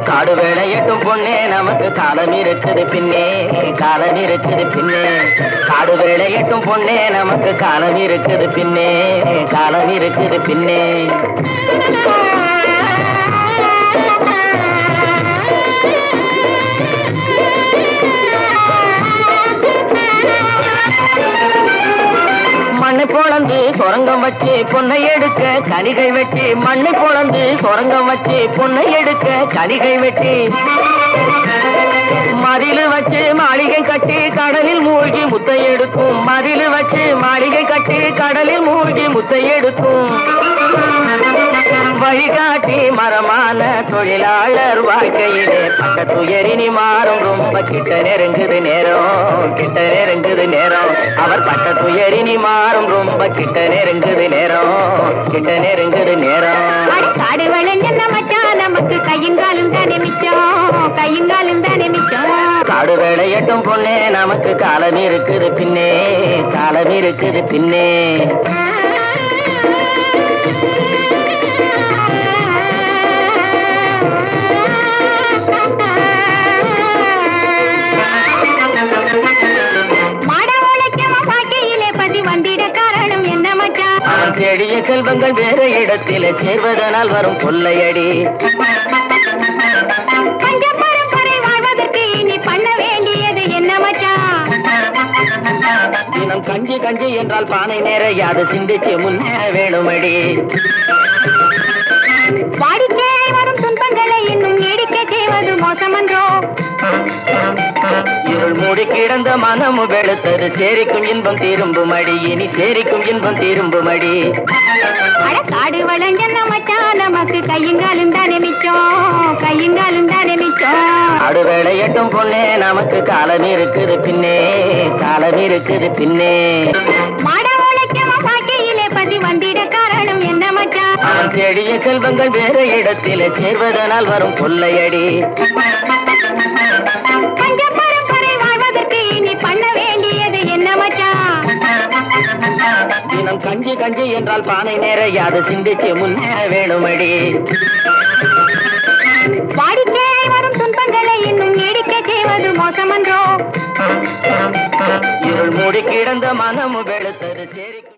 காடு வேளையட்டும் பொண்ணே நமக்கு காலம் இருக்குது பின்னே காலம் இருக்குது பின்னே காடு வேளையட்டும் பொண்ணே நமக்கு காலம் இருக்குது பின்னே காலம் இருக்குது பின்னே மண்ணை பொளந்து சொரங்கம் வச்சு பொன்னை எடுக்க கனிகை வெட்டி மண்ணை பொளந்து சொரங்கம் வச்சு பொன்னை எடுக்க கனிகை வெட்டி மதிலு வச்சு மாளிகை கட்டி கடலில் மூழ்கி முத்தை எடுக்கும் மதிலு வச்சு மாளிகை கட்டி கடலில் மூழ்கி முத்தை எடுக்கும் வழிகாட்டி மரமான தொழிலாளர் வாழ்க்கையிலே பட்ட துயரினி மாறும் ரொம்ப கிட்ட நெருங்குது நேரம் கிட்ட நெருங்குது நேரம் அவர் பட்ட துயரினி மாறும் ரொம்ப கிட்ட நெருங்குது நேரம் கிட்ட நெருங்குது நேரம் காடு விளைஞ்ச மச்சான் நமக்கு கையங்காலும் தானே மிச்சம் கையங்காலும் தானே மிச்சம் காடு வேளையட்டும் பொண்ணே நமக்கு காலம் இருக்குது பின்னே காலம் இருக்குது பின்னே தேடிய செல்வங்கள் வேற இடத்தில சேர்வதனால் வரும் கொள்ளையடி வாழ்வதற்கு நீ பண்ண வேண்டியது என்ன மச்சான் தினம் கஞ்சி கஞ்சி என்றால் பானை நேர யாது சிந்திச்சு முன்னேற வேணுமடி வாடிக்கை வரும் துன்பங்களை இன்னும் நீடிக்க செய்வது மோசமன்றோ இருள் மூடி கிடந்த மனமு வெளுத்தது சேரிக்கும் இன்பம் திரும்பும் அடி இனி சேரிக்கும் இன்பம் திரும்பும் அடி காடு வளைஞ்ச மச்சான் நமக்கு கையங்காலும் தானே மிச்சம் கையங்காலும் தானே மிச்சம் காடு வேளையட்டும் பொண்ணே நமக்கு காலம் இருக்குது பின்னே காலம் இருக்குது பின்னே மாட உழைக்கமா பாக்கையிலே பதி வந்திட காரணம் என்ன மச்சான் தேடிய செல்வங்கள் வேற இடத்தில சேர்வதனால் வரும் கொள்ளையடி தினம் கஞ்சி கஞ்சி என்றால் பானை நேர யாது சிந்திச்சு முன்னேற வேணுமடி வாடிக்கை வரும் துன்பங்களை இன்னும் நீடிக்க செய்வது மோசமன்றோ இருள் மூடி கிடந்த மனமு வெளுத்தது சேரி